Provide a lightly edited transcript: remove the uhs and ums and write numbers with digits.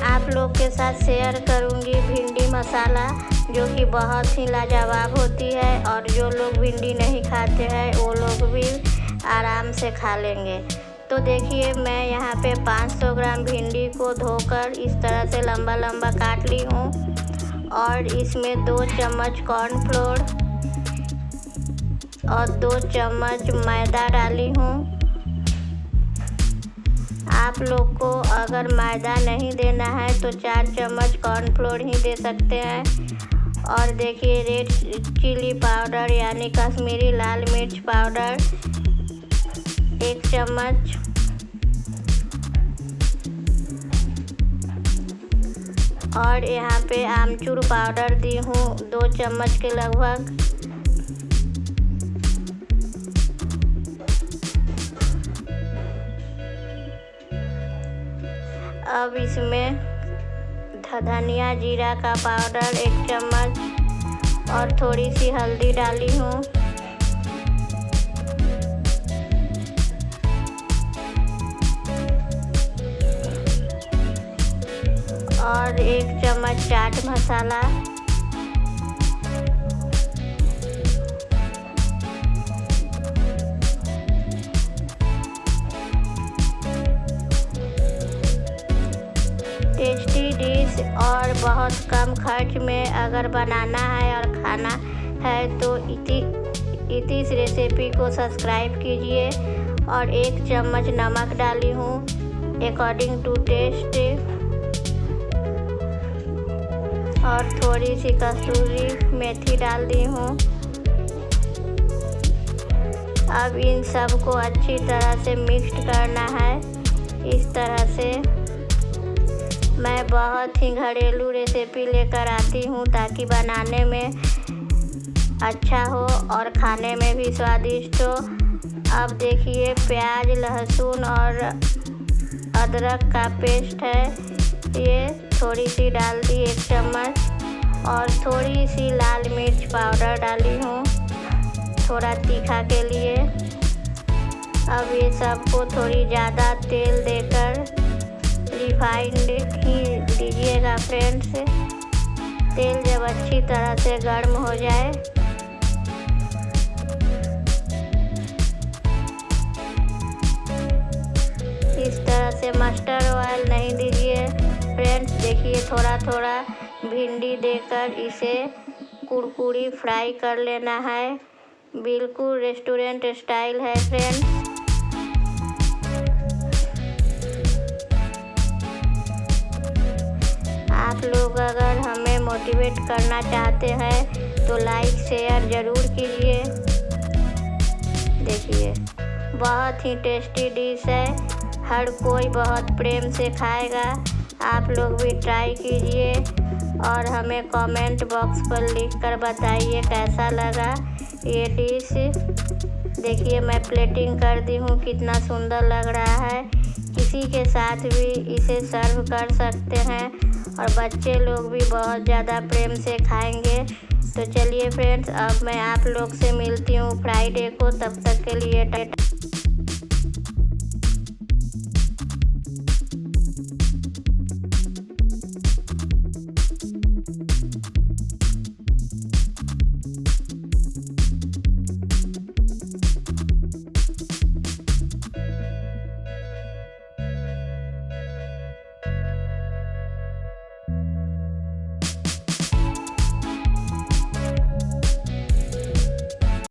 आप लोग के साथ शेयर करूंगी भिंडी मसाला, जो कि बहुत ही लाजवाब होती है और जो लोग भिंडी नहीं खाते हैं वो लोग भी आराम से खा लेंगे। तो देखिए मैं यहाँ पे 500 ग्राम भिंडी को धोकर इस तरह से लंबा लंबा काट ली हूँ और इसमें 2 चम्मच कॉर्नफ्लोर और 2 चम्मच मैदा डाली हूँ। आप लोग को अगर मैदा नहीं देना है तो 4 चम्मच कॉर्नफ्लोर ही दे सकते हैं। और देखिए रेड चिली पाउडर यानी कश्मीरी लाल मिर्च पाउडर 1 चम्मच, और यहाँ पे आमचूर पाउडर दी हूँ 2 चम्मच के लगभग। अब इसमें धनिया जीरा का पाउडर 1 चम्मच और थोड़ी सी हल्दी डाली हूँ। और 1 चम्मच चाट मसाला, टेस्टी डिश और बहुत कम खर्च में अगर बनाना है और खाना है तो इस रेसिपी को सब्सक्राइब कीजिए। और 1 चम्मच नमक डाली हूँ अकॉर्डिंग टू टेस्ट, और थोड़ी सी कसूरी मेथी डाल दी हूँ। अब इन सब को अच्छी तरह से मिक्स करना है। इस तरह से मैं बहुत ही घरेलू रेसिपी लेकर आती हूँ ताकि बनाने में अच्छा हो और खाने में भी स्वादिष्ट हो। अब देखिए प्याज, लहसुन और अदरक का पेस्ट है, ये थोड़ी सी डाल दी 1 चम्मच, और थोड़ी सी लाल मिर्च पाउडर डाली हूँ थोड़ा तीखा के लिए। अब ये सबको थोड़ी ज़्यादा तेल देकर रिफाइंड ही दीजिएगा फ्रेंड्स। तेल जब अच्छी तरह से गर्म हो जाए इस तरह से, मस्टर्ड ऑयल नहीं दीजिए फ्रेंड्स। देखिए थोड़ा थोड़ा भिंडी देकर इसे कुरकुरी फ्राई कर लेना है, बिल्कुल रेस्टोरेंट स्टाइल है फ्रेंड्स। आप लोग अगर हमें मोटिवेट करना चाहते हैं तो लाइक शेयर ज़रूर कीजिए। देखिए बहुत ही टेस्टी डिश है, हर कोई बहुत प्रेम से खाएगा। आप लोग भी ट्राई कीजिए और हमें कमेंट बॉक्स पर लिखकर बताइए कैसा लगा ये डिश। देखिए मैं प्लेटिंग कर दी हूँ, कितना सुंदर लग रहा है। किसी के साथ भी इसे सर्व कर सकते हैं और बच्चे लोग भी बहुत ज़्यादा प्रेम से खाएंगे। तो चलिए फ्रेंड्स अब मैं आप लोग से मिलती हूँ फ्राइडे को, तब तक के लिए टाटा।